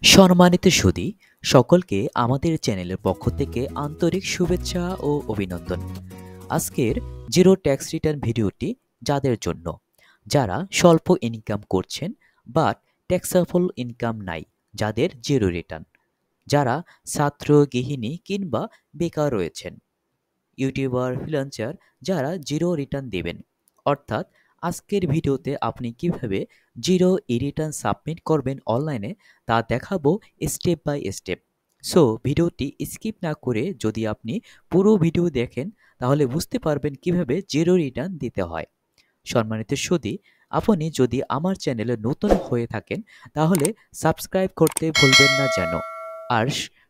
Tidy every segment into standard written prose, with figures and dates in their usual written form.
সম্মানিত সুধী, সকলকে আমাদের চ্যানেলের পক্ষ থেকে আন্তরিক শুভেচ্ছা ও অভিনন্দন। আজকের জিরো ট্যাক্স রিটার্ন ভিডিওটি যাদের জন্য, যারা স্বল্প ইনকাম করছেন বাট ট্যাক্সেবল ইনকাম নাই, যাদের জিরো রিটার্ন, যারা ছাত্র, গৃহিণী কিংবা বেকার রয়েছেন, ইউটিউবার, ফ্রিল্যান্সার যারা জিরো রিটার্ন দেবেন। অর্থাৎ আজকের ভিডিওতে আপনি কিভাবে জিরো রিটার্ন সাবমিট করবেন অনলাইনে তা দেখাবো স্টেপ বাই স্টেপ। সো ভিডিওটি স্কিপ না করে যদি আপনি পুরো ভিডিও দেখেন তাহলে বুঝতে পারবেন কিভাবে জিরো রিটার্ন দিতে হয়। সম্মানিত সুধী, আপনি যদি আমার চ্যানেলে নতুন হয়ে থাকেন তাহলে সাবস্ক্রাইব করতে ভুলবেন না যেন। আর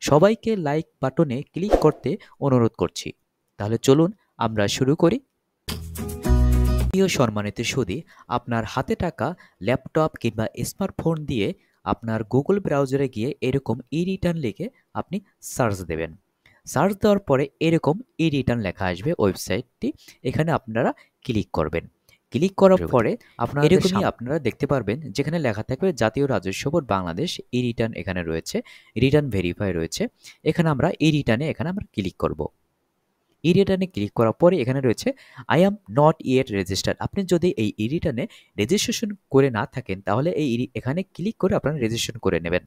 সবাইকে লাইক বাটনে ক্লিক করতে অনুরোধ করছি। তাহলে চলুন আমরা শুরু করি। প্রিয় সম্মানিত সুধী, আপনার হাতে থাকা ল্যাপটপ কিংবা স্মার্টফোন দিয়ে আপনার গুগল ব্রাউজারে গিয়ে এরকম ই রিটার্ন লিখে আপনি সার্চ দেবেন। সার্চ দেওয়ার পরে এরকম ই রিটার্ন লেখা আসবে ওয়েবসাইটটি, এখানে আপনারা ক্লিক করবেন। ক্লিক করার পরে আপনারা এরকমই আপনারা দেখতে পারবেন যেখানে লেখা থাকবে জাতীয় রাজস্ব বোর্ড বাংলাদেশ, ই রিটার্ন এখানে রয়েছে, রিটার্ন ভেরিফাই রয়েছে। এখানে আমরা ই রিটার্নে এখানে আমরা ক্লিক করব। ই রিটার্নে ক্লিক করার পরে এখানে রয়েছে I am not yet registered. আপনি যদি এই ই রিটার্নে রেজিস্ট্রেশন করে না থাকেন তাহলে এখানে ক্লিক করে আপনারা রেজিস্ট্রেশন করে নেবেন।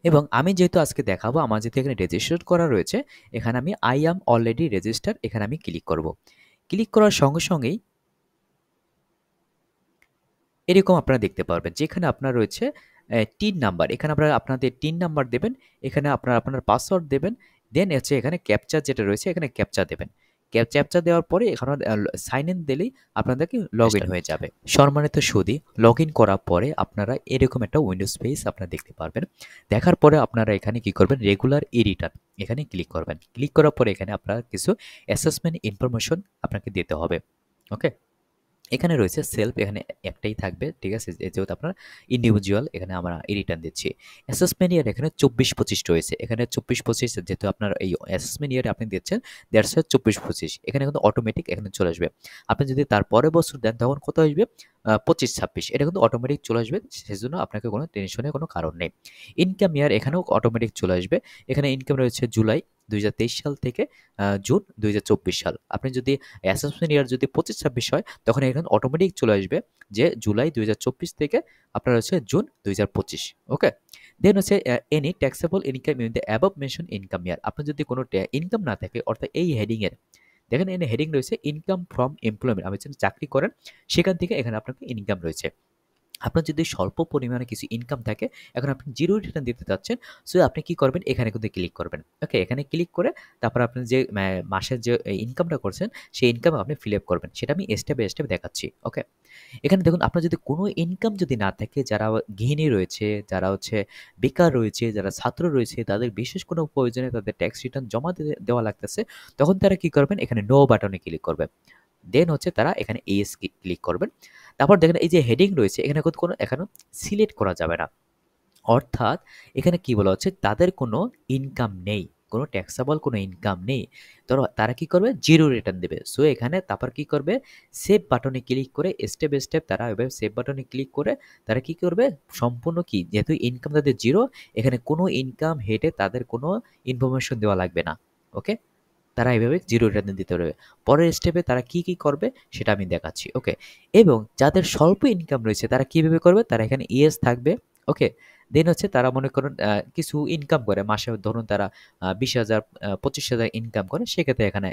এবং আমি যেহেতু আজকে দেখাবো আমার যেহেতু এখানে রেজিস্টার করা রয়েছে, এখানে আমি আই অ্যাম অলরেডি রেজিস্টার এখানে আমি ক্লিক করব। ক্লিক করার সঙ্গে সঙ্গেই এরকম আপনারা দেখতে পারবেন যেখানে আপনার রয়েছে টিন নাম্বার, এখানে আপনারা আপনাদের টিন নাম্বার দেবেন, এখানে আপনারা আপনার পাসওয়ার্ড দেবেন, দেন হচ্ছে এখানে ক্যাপচা যেটা রয়েছে এখানে ক্যাপচা দেবেন। ক্যাপচা দেওয়ার পরে এখানে সাইন ইন দিলেই আপনাদেরকে লগ ইন হয়ে যাবে। সম্মানিত সুধী, লগ ইন করার পরে আপনারা এরকম একটা উইন্ডোজ পেজ আপনারা দেখতে পারবেন। দেখার পরে আপনারা এখানে কি করবেন, রেগুলার ই রিটার্ন এখানে ক্লিক করবেন। ক্লিক করার পরে এখানে আপনারা কিছু অ্যাসেসমেন্ট ইনফরমেশন আপনাকে দিতে হবে। ওকে, এখানে রয়েছে সেলফ, এখানে একটাই থাকবে, ঠিক আছে, যেহেতু আপনার ইন্ডিভিজুয়াল এখানে আমরা রিটার্ন দিচ্ছি। অ্যাসেসমেন্ট ইয়ার এখানে 24-25 রয়েছে, এখানে 24-25 যেহেতু আপনার এই অ্যাসেসমেন্ট ইয়ারে আপনি দিচ্ছেন, দ্যাটস 24-25, এখানে কিন্তু অটোমেটিক এখানে চলে আসবে। আপনি যদি তার পরের বছর দেন তখন কত আসবে, 25-26, এটা কিন্তু অটোমেটিক চলে আসবে, সেজন্য আপনাকে কোনো টেনশনের কোনো কারণ নেই। ইনকাম ইয়ার এখানেও অটোমেটিক চলে আসবে, এখানে ইনকাম রয়েছে জুলাই 2023 সাল থেকে জুন 2024 সাল। আপনি যদি অ্যাসেসমেন্ট ইয়ার যদি 25-26 হয় তখন এখানে অটোমেটিক চলে আসবে যে জুলাই 2024 থেকে আপনার হচ্ছে জুন 2025। ওকে, দেন হচ্ছে any taxable income in the above mention income ইয়ার। আপনার যদি কোনো ইনকাম না থাকে, অর্থাৎ এই হেডিংয়ের দেখেন এখানে হেডিং রয়েছে ইনকাম ফ্রম এমপ্লয়মেন্ট, আপনি যদি চাকরি করেন সেখান থেকে এখানে আপনাকে ইনকাম রয়েছে। আপনার যদি স্বল্প পরিমাণে কিছু ইনকাম থাকে, এখন আপনি জিরো রিটার্ন দিতে চাচ্ছেন, সো আপনি কি করবেন, এখানে কিন্তু ক্লিক করবেন। ওকে, এখানে ক্লিক করে তারপর আপনি যে মাসের যে ইনকামটা করছেন সেই ইনকাম আপনি ফিল আপ করবেন, সেটা আমি স্টেপ বাই স্টেপ দেখাচ্ছি। ওকে, এখানে দেখুন আপনার যদি কোনো ইনকাম যদি না থাকে, যারা গৃহিণী রয়েছে, যারা হচ্ছে বেকার রয়েছে, যারা ছাত্র রয়েছে, তাদের বিশেষ কোনো প্রয়োজনে তাদের ট্যাক্স রিটার্ন জমা দেওয়া লাগতেছে, তখন তারা কি করবেন, এখানে নো বাটনে ক্লিক করবে। দেন হচ্ছে তারা এখানে এস ক্লিক করবেন। তারপর দেখেন এই যে হেডিং রয়েছে এখানে কোনো এখানে সিলেক্ট করা যাবে না। অর্থাৎ এখানে কি বলা হচ্ছে, তাদের কোনো ইনকাম নেই, কোনো ট্যাক্সেবল কোনো ইনকাম নেই, তো তারা কি করবে, জিরো রিটার্ন দেবে। সো এখানে তারপর কি করবে, সেভ বাটনে ক্লিক করে স্টেপ বাই স্টেপ তারা এভাবে সেভ বাটনে ক্লিক করে তারা কি করবে, সম্পূর্ণ কি, যেহেতু ইনকাম তাদের জিরো, এখানে কোনো ইনকাম হেডে তাদের কোনো ইনফরমেশন দেওয়া লাগবে না। ওকে, তারা এভাবে জিরো রিটার্ন দিতে পারবে। পরের স্টেপে তারা কি কি করবে সেটা আমি দেখাচ্ছি। ওকে, এবং যাদের স্বল্প ইনকাম রয়েছে তারা কিভাবে করবে, তারা এখানে ইয়েস থাকবে। ওকে, দেন হচ্ছে তারা মনে করুন কিছু ইনকাম করে মাসে, ধরুন তারা 20,000 25,000 ইনকাম করে, সেক্ষেত্রে এখানে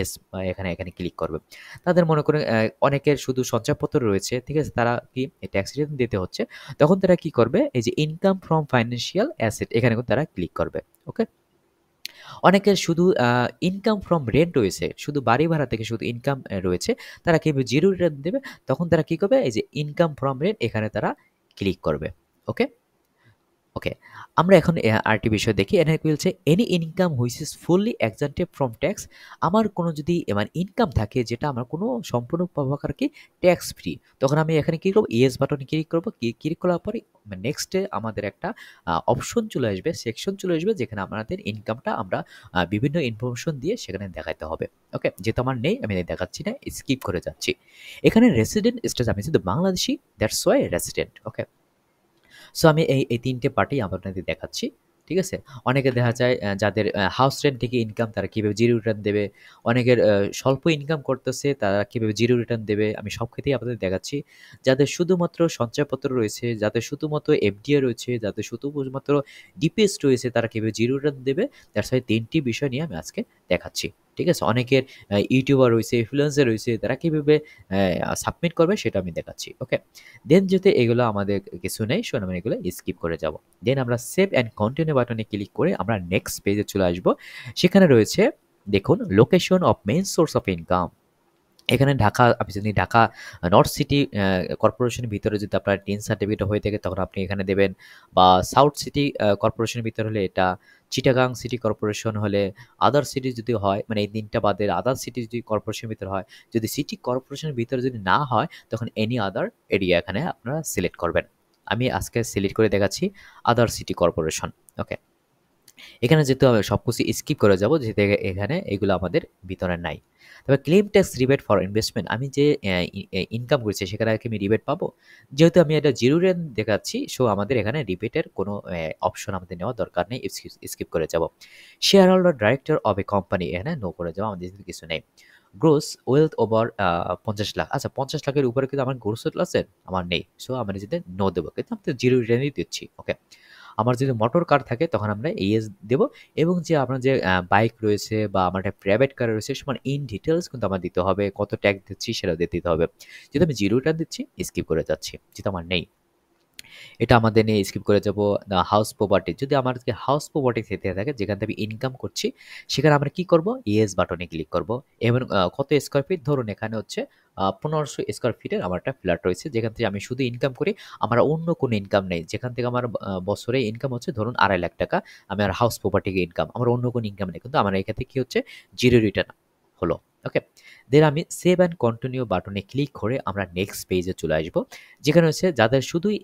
এস এখানে এখানে ক্লিক করবে। তাদের মনে করেন অনেকের শুধু সঞ্চয়পত্র রয়েছে, ঠিক আছে, তারা কি ট্যাক্স রিটার্ন দিতে হচ্ছে, তখন তারা কি করবে, এই যে ইনকাম ফ্রম ফাইন্যান্সিয়াল অ্যাসেট এখানে কিন্তু তারা ক্লিক করবে। ওকে, অনেকের শুধু ইনকাম ফ্রম রেন্ট রয়েছে, শুধু বাড়ি ভাড়া থেকে শুধু ইনকাম রয়েছে, তারা কিভাবে জিরো রিটার্ন দেবে, তখন তারা কি করবে, এই যে ইনকাম ফ্রম রেন্ট এখানে তারা ক্লিক করবে। ওকে, ওকে, আমরা এখন আরেকটি বিষয় দেখি। এখানে কি বলছে, any income which is fully exempted from tax. আমার কোনো যদি মানে ইনকাম থাকে যেটা আমার কোনো সম্পূর্ণ প্রভাকার কি ট্যাক্স ফ্রি, তখন আমি এখানে কি করবো, ইয়েস বাটনে ক্লিক করবো। ক্লিক করার পরে নেক্সটে আমাদের একটা অপশন চলে আসবে, সেকশন চলে আসবে, যেখানে আমাদের ইনকামটা আমরা বিভিন্ন ইনফরমেশন দিয়ে সেখানে দেখাতে হবে। ওকে, যেহেতু আমার নেই আমি দেখাচ্ছি না, স্কিপ করে যাচ্ছি। এখানে রেসিডেন্ট স্টেটাস আমি শুধু Bangladeshi, that's why resident. Okay, so আমি এই ৩ টে পার্টই আপনাদের দেখাচ্ছি। ঠিক আছে? অনেকে দেখা যায় যাদের হাউস রেন্ট থেকে ইনকাম তারা কিভাবে জিরো রিটার্ন দেবে। অনেকের স্বল্প ইনকাম করতেছে তারা কিভাবে জিরো রিটার্ন দেবে। আমি সব ক্ষেত্রেই আপনাদের দেখাচ্ছি। যাদের শুধুমাত্র সঞ্চয়পত্র রয়েছে, যাদের শুধুমাত্র এফডিআই রয়েছে, যাদের শুধুমাত্র ডিপিএস রয়েছে তারা কিভাবে জিরো রিটার্ন দেবে। দ্যাটস ওয়াই ৩ টি বিষয় নিয়ে আমি আজকে দেখাচ্ছি। ঠিক আছে? অনেকের ইউটিউবার রয়েছে, ইনফ্লুয়েন্সার রয়েছে তারা কিভাবে সাবমিট করবে সেটা আমি দেখাচ্ছি। ওকে? দেন যদি এগুলো আমাদের কিছু নেই সো আমরা এগুলো স্কিপ করে যাব। দেন আমরা সেভ অ্যান্ড কন্টিনিউ বাটনে ক্লিক করে আমরা নেক্সট পেজে চলে আসব। সেখানে রয়েছে দেখুন location of main source of income. এখানে ঢাকা আপনি যদি ঢাকা নর্থ সিটি কর্পোরেশনের ভিতরে যদি আপনার টিন সার্টিফিকেট হয়ে থাকে তখন আপনি এখানে দেবেন, বা সাউথ সিটি কর্পোরেশনের ভিতরে হলে এটা, চিটাগাং সিটি কর্পোরেশন হলে, আদার সিটি যদি হয় মানে এই ৩ টা বাদে আদার সিটি যদি কর্পোরেশনের ভিতরে হয়, যদি সিটি কর্পোরেশনের ভিতরে যদি না হয় তখন এনি আদার এরিয়া এখানে আপনারা সিলেক্ট করবেন। আমি আজকে সিলেক্ট করে দেখাচ্ছি আদার সিটি কর্পোরেশন। ওকে? এখানে যেহেতু আমি সবকিছু স্কিপ করে যাব যেহেতু এখানে এগুলো আমাদের ভিতরে নাই। তবে claim tax rebate for investment আমি যে ইনকাম করেছি সেখানে কি আমি রিবেট পাবো? যেহেতু আমি এটা জিরো রেন দেখাচ্ছি সো আমাদের এখানে রিবেটের কোনো অপশন আমাদের নেওয়ার দরকার নেই, স্কিপ করে যাব। Share holder director of a company এখানে নো করে যাবো, আমাদের কিছু নেই। গ্রোস ওয়েলথ ওভার ৫০ লাখ, আচ্ছা ৫০ লাখের উপরে কিন্তু আমার গ্রোস ওয়েলথ আছে আমার নেই, সো আমরা যেটা নো দেবো কিন্তু আমি তো জিরো রেনই দিচ্ছি। ওকে? আমার যদি মোটর কার থাকে তখন আমরা ইয়েস দেব, এবং যে আপনার যে বাইক রয়েছে বা আমার একটা প্রাইভেট কার রয়েছে সমান ইন ডিটেলস কিন্তু আমার দিতে হবে, কত ট্যাক্স দিচ্ছি সেটাও দিতে হবে। যেহেতু আমি জিরো রিটার্ন দিচ্ছি স্কিপ করে যাচ্ছি যেহেতু আমার নেই, এটা আমাদের নিয়ে স্কিপ করে যাব। হাউস প্রপার্টি যদি আমার হাউস প্রপার্টি থেকে থাকে যেখান থেকে ইনকাম করছি সেখানে আমরা কি করব, ইয়েস বাটনে ক্লিক করব। এবং কত স্কোয়ার ফিট, ধরুন এখানে হচ্ছে ১৫০০ স্কোয়ার ফিটের আমার একটা ফ্ল্যাট রয়েছে যেখান থেকে আমি শুধু ইনকাম করি, আমার অন্য কোনো ইনকাম নেই, যেখান থেকে আমার বছরে ইনকাম হচ্ছে ধরুন ২.৫ লাখ টাকা, আমার হাউস প্রপার্টি ইনকাম, আমার অন্য কোনো ইনকাম নেই, কিন্তু আমার এখান থেকে কি হচ্ছে জিরো রিটার্ন হলো। ওকে? দেন আমি সেভ অ্যান্ড কন্টিনিউ বাটনে ক্লিক করে আমরা নেক্সট পেজে চলে আসবো, যেখানে হচ্ছে যাদের শুধুই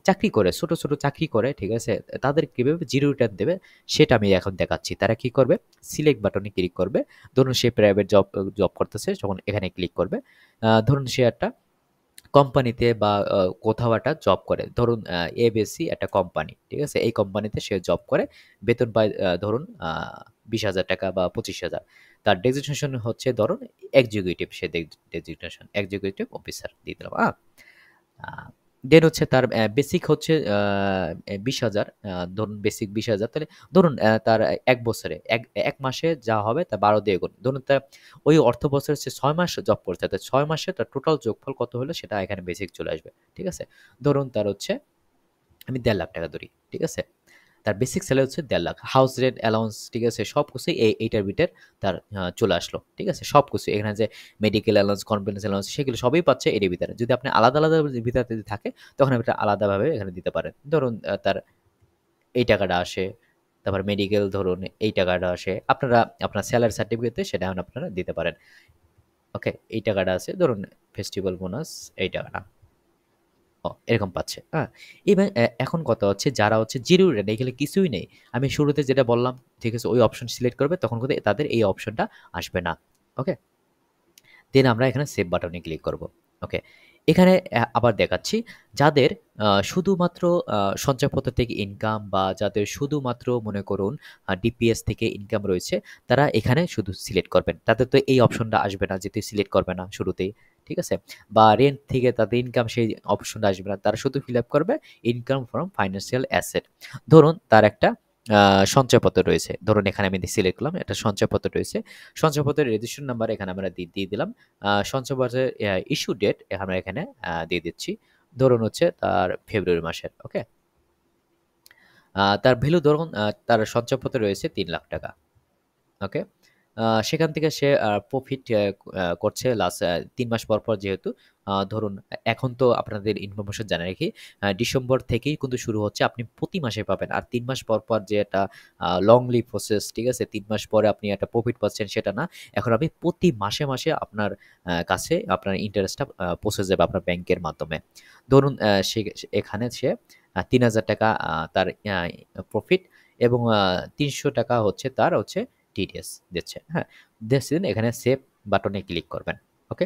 চাকরি করে, ছোট, ছোট চাকরি করে, ঠিক আছে? তাদের কিভাবে জিরো রিটার্ন দেবে সেটা আমি এখন দেখাচ্ছি। তারা কি করবে? সিলেক্ট বাটনে ক্লিক করবে। ধরুন সে প্রাইভেট জব করতেছে যখন এখানে ক্লিক করবে। ধরুন সে একটা কোম্পানিতে বা কোথাও একটা জব করে। ধরুন এবিসি একটা কোম্পানি, ঠিক আছে? এই কোম্পানিতে সে জব করে। বেতন পায় ধরুন ৳২০,০০০ বা ৳২৫,০০০। তার ডেজিগনেশন হচ্ছে ধরুন এক্সিকিউটিভ, সে ডেজিগনেশন এক্সিকিউটিভ অফিসার দিয়ে দিলাম। আ দেন হচ্ছে তার বেসিক হচ্ছে ২০,০০০, ধরুন বেসিক ২০,০০০, তাহলে ধরুন তার ১ বছরে ১ মাসে যা হবে তার ১২ দিয়ে গুণ। ধরুন তার ওই অর্থ বছরে সে ৬ মাস জব করছে। তো ৬ মাসে তার টোটাল যোগফল কত হলো সেটা এখানে বেসিক চলে আসবে। ঠিক আছে? ধরুন তার হচ্ছে আমি ১.৫ লাখ টাকা ধরি। ঠিক আছে? তার বেসিক স্যালারি হচ্ছে ১.৫ লাখ। হাউস রেন্ট, অ্যালাউন্স, ঠিক আছে? সবকিছুই এইটার ভিতর তার চলে আসলো। ঠিক আছে? সবকিছু এখানে যে মেডিকেল অ্যালাউন্স, কনভেন্স অ্যালাউন্স সেগুলো সবই পাচ্ছে এরই ভিতরে। যদি আপনি আলাদা, আলাদা ভিতরে যদি থাকে তখন আপনি এটা আলাদাভাবে এখানে দিতে পারেন। ধরুন তার এই টাকাটা আসে, তারপর মেডিকেল ধরুন এই টাকাটা আসে। আপনারা আপনার স্যালারি সার্টিফিকেটে সেটা এখন আপনারা দিতে পারেন। ওকে? এই টাকাটা আছে ধরুন ফেস্টিভাল বোনাস এই টাকাটা। এরকম পাচ্ছে। হ্যাঁ? এবং এখন কথা হচ্ছে যারা হচ্ছে জিরো রেট এখানে কিছুই নেই। আমি শুরুতে যেটা বললাম, ঠিক আছে? ওই অপশন সিলেক্ট করবে তখন কিন্তু তাদের এই অপশনটা আসবে না। ওকে? দেন আমরা এখানে সেভ বাটনে ক্লিক করব। ওকে? এখানে আবার দেখাচ্ছি যাদের শুধুমাত্র সঞ্চয়পত্র থেকে ইনকাম বা যাদের শুধুমাত্র মনে করুন ডিপিএস থেকে ইনকাম রয়েছে, তারা এখানে শুধু সিলেক্ট করবেন। তাদের তো এই অপশনটা আসবে না যেহেতু সিলেক্ট করবে না শুরুতেই। ঠিক আছে? বা রেন্ট থেকে তাদের ইনকাম সেই অপশনটা আসবে না। তারা শুধু ফিল আপ করবে ইনকাম ফ্রম ফাইন্যান্সিয়াল অ্যাসেট। ধরুন তার একটা সঞ্চয়পত্র রয়েছে। ধরুন এখানে আমি সিলেক্ট করলাম একটা সঞ্চয়পত্র রয়েছে। সঞ্চয়পত্রের রেজিস্ট্রেশন নাম্বার এখানে আমরা দিয়ে দিলাম। সঞ্চয়পত্রের ইস্যু ডেট আমরা এখানে দিয়ে দিচ্ছি। ধরুন হচ্ছে তার ফেব্রুয়ারি মাসের। ওকে? তার ভ্যালু ধরুন তার সঞ্চয়পত্রে রয়েছে ৳৩,০০,০০০। ওকে? সেখান থেকে সে প্রফিট করছে লাস্ট ৩ মাস পর, পর যেহেতু ধরুন এখন তো আপনাদের ইনফরমেশন জানিয়ে রাখি, ডিসেম্বর থেকেই কিন্তু শুরু হচ্ছে। আপনি প্রতি মাসে পাবেন। আর ৩ মাস পর, পর যে একটা লংলি প্রসেস, ঠিক আছে? ৩ মাস পরে আপনি একটা প্রফিট পাচ্ছেন সেটা না। এখন আপনি প্রতি মাসে, মাসে আপনার কাছে আপনার ইন্টারেস্টটা পৌঁছে যাবে আপনার ব্যাংকের মাধ্যমে। ধরুন এখানে সে ৳৩,০০০ তার প্রফিট, এবং ৳৩০০ হচ্ছে তার হচ্ছে টিডিএস দিচ্ছে। হ্যাঁ? দেন এখানে সেভ বাটনে ক্লিক করবেন। ওকে?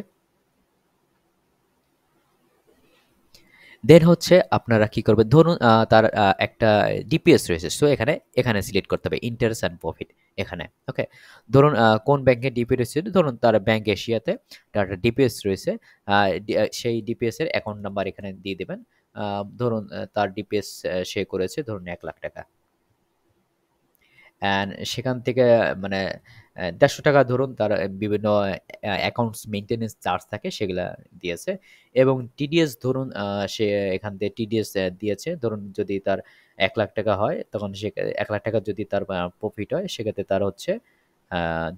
দেন হচ্ছে আপনারা কি করবেন, ধরুন তার একটা ডিপিএস রয়েছে, সো এখানে এখানে সিলেক্ট করতে হবে ইন্টারেস্ট অ্যান্ড প্রফিট এখানে। ওকে, ধরুন কোন ব্যাংকে ডিপিএস রয়েছে, ধরুন তার ব্যাংক এশিয়াতে তার ডিপিএস রয়েছে। সেই ডিপিএস এর অ্যাকাউন্ট নাম্বার এখানে দিয়ে দেবেন। ধরুন তার ডিপিএস সে করেছে ধরুন 1,00,000 টাকা, অ্যান্ড সেখান থেকে মানে ১৫০ টাকা ধরুন তার বিভিন্ন অ্যাকাউন্টস মেইনটেন্যান্স চার্জ থাকে সেগুলা দিয়েছে, এবং টিডিএস ধরুন সে এখান থেকে টিডিএস দিয়েছে। ধরুন যদি তার ১,০০,০০০ টাকা হয় তখন সে ১,০০,০০০ টাকা যদি তার প্রফিট হয় সেক্ষেত্রে তার হচ্ছে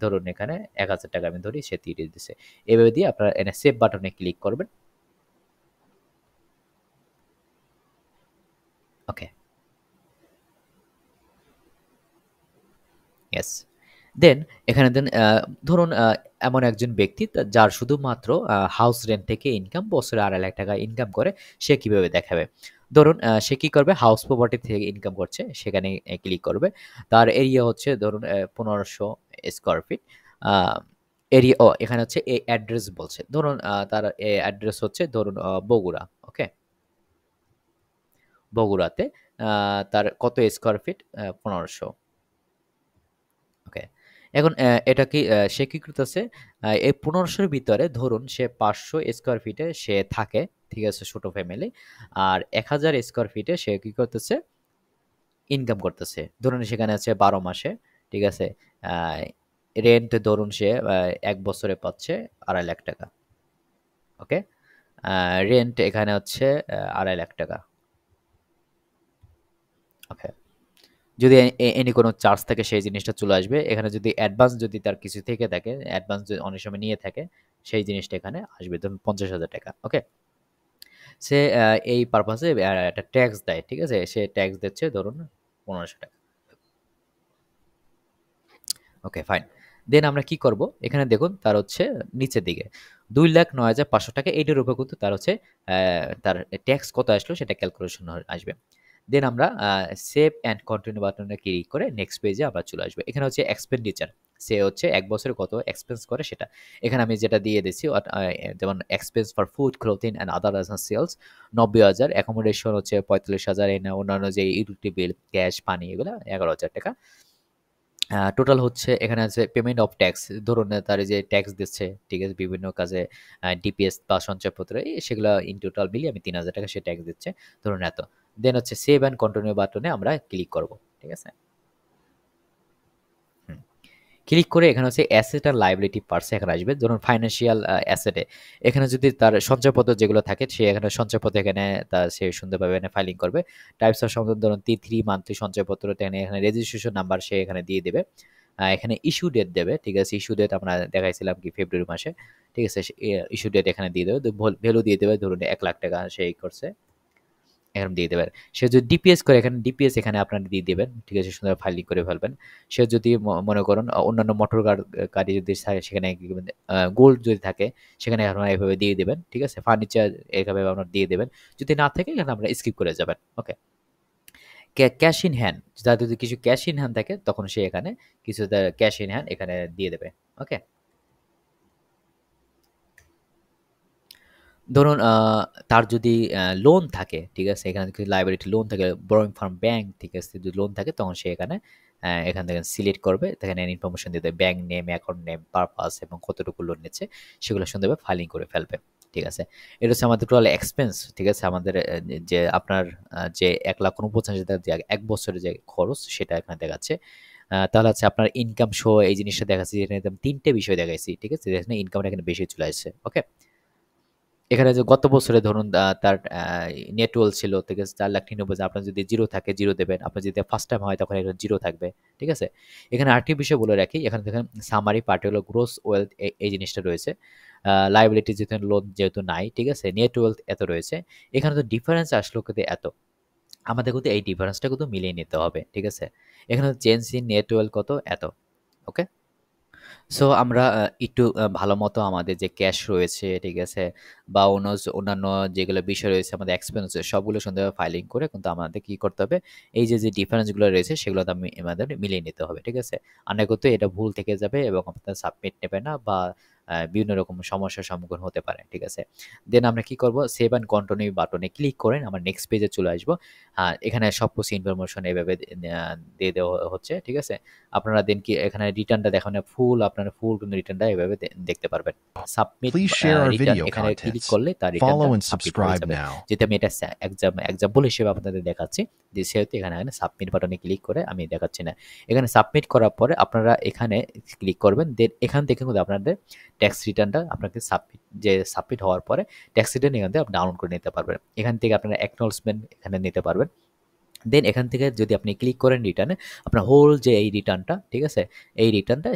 ধরুন এখানে ১,০০০ টাকা আমি ধরি সে টিডিএস দিছে। এভাবে দিয়ে আপনারা এখানে সেভ বাটনে ক্লিক করবেন। ওকে, ইয়েস। দেন এখানে দেন ধরুন এমন একজন ব্যক্তি যার শুধুমাত্র হাউস রেন্ট থেকে ইনকাম বছরে ২,৫০,০০০ টাকা ইনকাম করে, সে কিভাবে দেখাবে? ধরুন সে কি করবে, হাউস প্রপার্টি থেকে ইনকাম করছে সেখানে ক্লিক করবে। তার এরিয়া হচ্ছে ধরুন ১৫০০ স্কয়ার ফিট। আ এরিয়া এখানে হচ্ছে অ্যাড্রেস বলছে। ধরুন তার অ্যাড্রেস হচ্ছে ধরুন বগুড়া। ওকে? বগুড়াতে তার কত স্কয়ার ফিট? ১৫০০। ওকে। এখন এটা কি সে কি করতেছে? এই ১৫০০ র ভিতরে ধরুন সে ৫০০ স্কয়ার ফিটে সে থাকে। ঠিক আছে? ছোট ফ্যামিলি। আর ১,০০০ স্কয়ার ফিটে সে কি করতেছে? ইনকাম করতেছে। ধরুন সেখানে আছে ১২ মাসে। ঠিক আছে? আ রেন্ট ধরুন সে ১ বছরে পাচ্ছে ৳২,৫০,০০০ টাকা। ওকে? আ রেন্ট এখানে হচ্ছে ৳২,৫০,০০০ টাকা। ওকে। যদি এনি কোনো চার্জ থাকে সেই জিনিসটা চলে আসবে। এখানে যদি অ্যাডভান্স যদি তার কিছু থেকে থাকে, অ্যাডভান্স যদি অনেক সময় নিয়ে থাকে, সেই জিনিসটা এখানে আসবে। ধরুন ৳৫০,০০০ ওকে? সে এই পারপাসে একটা ট্যাক্স দেয়। ঠিক আছে? সে ট্যাক্স দিচ্ছে ধরুন ৳১৫০০। ওকে, ফাইন। দেন আমরা কি করব? এখানে দেখুন তার হচ্ছে নিচের দিকে ৳২,০৯,৫০০ এইটার উপর কিন্তু তার হচ্ছে তার ট্যাক্স কত আসলো সেটা ক্যালকুলেশন আসবে। দেন আমরা সেভ অ্যান্ড কন্টিনিউ বাটনে ক্লিক করে নেক্সট পেজে আমরা চলে আসবো। এখানে হচ্ছে এক্সপেন্ডিচার। সে হচ্ছে ১ বছরে কত এক্সপেন্স করে সেটা। এখানে আমি যেটা দিয়ে দিচ্ছি যেমন expense for food, clothing and other essentials ৯০,০০০, accommodation হচ্ছে ৪৫,০০০, অন্যান্য যে ইউটিলিটি বিল, গ্যাস, পানি এগুলা ৳১১,০০০। টোটাল হচ্ছে এখানে আছে পেমেন্ট অফ ট্যাক্স। ধরুন তার এই যে ট্যাক্স দিচ্ছে, ঠিক আছে? বিভিন্ন কাজে ডিপিএস বা সঞ্চয়পত্র সেগুলা ইন টোটাল মিলিয়ে আমি ৳৩,০০০ সে ট্যাক্স দিচ্ছে। ধরুন এত। দেন হচ্ছে সেভ অ্যান্ড কন্টিনিউ বাটনে আমরা ক্লিক করব। ঠিক আছে? হুম। ক্লিক করে এখানে হচ্ছে অ্যাসেট আর লায়াবিলিটি পার্টস এখানে আসবে। ধরুন ফাইন্যান্সিয়াল অ্যাসেটে এখানে যদি তার সঞ্চয়পত্র যেগুলো থাকে সে এখানে সঞ্চয়পত্র এখানে সে সুন্দরভাবে এখানে ফাইলিং করবে। টাইপস অফ সম্পদ ধরুন T3 মান্থলি সঞ্চয়পত্র এখানে রেজিস্ট্রেশন নাম্বার সে এখানে দিয়ে দেবে। এখানে ইস্যু ডেট দেবে। ঠিক আছে? ইস্যু ডেট আমরা দেখাইছিলাম কি ফেব্রুয়ারি মাসে। ঠিক আছে? ইস্যু ডেট এখানে দিয়ে দেবে। ভ্যালু দিয়ে দেবে ধরুন ৳১,০০,০০০ সে করছে। এরকম দিয়ে দেবেন। সে যদি ডিপিএস করে এখানে ডিপিএস এখানে আপনারা দিয়ে দিবেন। ঠিক আছে? সুন্দর ফাইলিং করে ফেলবেন। সে যদি মনে করেন অন্যান্য মোটর গাড়ি যদি থাকে সেখানে গোল্ড যদি থাকে সেখানে আপনারা এভাবে দিয়ে দিবেন। ঠিক আছে? ফার্নিচার এভাবে আপনারা দিয়ে দিবেন। যদি না থাকে এখানে আপনারা স্কিপ করে যাবেন। ওকে। ক্যাশ ইন হ্যান্ড, তার যদি কিছু ক্যাশ ইন হ্যান্ড থাকে তখন সে এখানে কিছু ক্যাশ ইন হ্যান্ড এখানে দিয়ে দেবে। ওকে? ধরুন তার যদি লোন থাকে, ঠিক আছে? এখানে যদি লায়াবিলিটি লোন থাকে, borrowing from bank, ঠিক আছে? যদি লোন থাকে তখন সে এখানে এখান থেকে সিলেক্ট করবে। এখানে ইনফরমেশন দিয়ে দেবে। Bank name, account name, purpose এবং কতটুকু লোন নিচ্ছে সেগুলো সুন্দরভাবে ফাইলিং করে ফেলবে। ঠিক আছে? এটা হচ্ছে আমাদের টোটাল এক্সপেন্স, ঠিক আছে? আমাদের যে আপনার যে ৳১,৪৯,০০০ যে ১ বছরের যে খরচ সেটা এখানে দেখাচ্ছে। তাহলে হচ্ছে আপনার ইনকাম সহ এই জিনিসটা দেখাচ্ছে, যেখানে আমি ৩ টে বিষয় দেখাইছি। ঠিক আছে? যেখানে ইনকামটা এখানে বেশি চলে আসছে। ওকে? এখানে যে গত বছরে ধরুন তার নেট ওয়েলথ ছিল, ঠিক আছে? ৪,৯৯,০০০। আপনার যদি 0 থাকে 0 দেবেন। আপনার যদি ফার্স্ট টাইম হয় তখন এখানে 0 থাকবে। ঠিক আছে? এখানে আরেকটি বিষয় বলে রাখি। এখানে দেখেন সামারি পার্ট হলো গ্রোস ওয়েলথ এই জিনিসটা রয়েছে। লায়াবিলিটি যেহেতু লোন যেহেতু নাই, ঠিক আছে? নেট ওয়েলথ এত রয়েছে। এখানে তো ডিফারেন্স আসলো কিন্তু এত। আমাদের কিন্তু এই ডিফারেন্সটা কিন্তু মিলিয়ে নিতে হবে। ঠিক আছে? এখানে চেঞ্জ ইন নেট ওয়েলথ কত? এত। ওকে? সো আমরা একটু ভালোমতো আমাদের যে ক্যাশ রয়েছে, ঠিক আছে? বা অন্যান্য যেগুলো বিষয় রয়েছে আমাদের এক্সপেন্স সবগুলো সুন্দরভাবে ফাইলিং করে কিন্তু আমাদের কি করতে হবে? এই যে ডিফারেন্স গুলো রয়েছে সেগুলো আমাদের মিলিয়ে নিতে হবে। ঠিক আছে? আর নয়তো এটা ভুল থেকে যাবে এবং আপনার সাবমিট নেবে না বা বিভিন্ন রকম সমস্যার সম্মুখীন হতে পারেন, ঠিক আছে? দেন আমরা কি করব, সেভ অ্যান্ড কন্টিনিউ বাটনে ক্লিক করেন আমার নেক্সট পেজে চলে আসবো। এখানে সব কিছু ইনফরমেশন এভাবে দিয়ে দেওয়া হচ্ছে, ঠিক আছে? আপনারা দেন কি এখানে রিটার্নটা দেখানো ফুল, আপনারা ফুল কিন্তু রিটার্নটা এভাবে দেখতে পারবেন। Submit Please share our return video এখানে ক্লিক contents. করলে তার রিটার্নটা Follow and সাবমিট হয়ে subscribe যাবে। now. যেহেতু আমি এটা এক্সাম্পল হিসেবে আপনাদের দেখাচ্ছি, যে সেহেতু এখানে সাবমিট বাটনে ক্লিক করে আমি দেখাচ্ছি না। এখানে সাবমিট করার পরে আপনারা এখানে ক্লিক করবেন, দেন এখান থেকে কিন্তু আপনাদের ট্যাক্স রিটার্নটা আপনাকে সাবমিট হওয়ার পরে ট্যাক্স রিটার্ন এখান থেকে আপনি ডাউনলোড করে নিতে পারবেন। এখান থেকে আপনারা অ্যাকনলেজমেন্ট এখানে নিতে পারবেন। দেন এখান থেকে যদি আপনি ক্লিক করেন রিটার্নে, আপনার হোল যে এই রিটার্নটা, ঠিক আছে?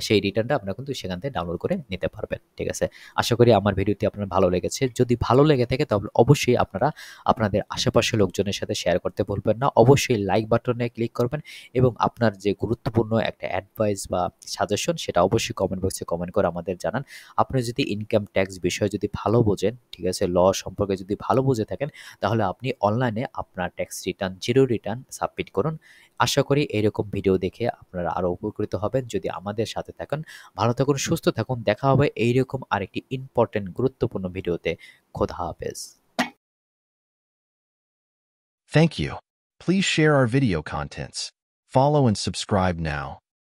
সেই রিটার্নটা আপনারা কিন্তু সেখান থেকে ডাউনলোড করে নিতে পারবেন, ঠিক আছে? আশা করি আমার ভিডিওটি আপনার ভালো লেগেছে। যদি ভালো লেগে থাকে তাহলে অবশ্যই আপনারা আপনাদের আশেপাশের লোকজনের সাথে শেয়ার করতে ভুলবেন না। অবশ্যই লাইক বাটনে ক্লিক করবেন এবং আপনার যে গুরুত্বপূর্ণ একটা অ্যাডভাইস বা সাজেশন সেটা অবশ্যই কমেন্ট বক্সে কমেন্ট করে আমাদের জানান। আপনি যদি ইনকাম ট্যাক্স বিষয়ে যদি ভালো বোঝেন, ঠিক আছে? ল সম্পর্কে যদি ভালো বুঝে থাকেন, তাহলে আপনি অনলাইনে আপনার tax return, zero return submit করুন। আশা করি এরকম ভিডিও দেখে আপনারা আরও উপকৃত হবেন যদি আমাদের সাথে থাকেন। ভালো থাকুন, সুস্থ থাকুন। দেখা হবে এইরকম আরেকটি ইম্পর্টেন্ট গুরুত্বপূর্ণ ভিডিওতে। খোদা হাফেজ। Thank you. Please share our video contents. Follow and subscribe now.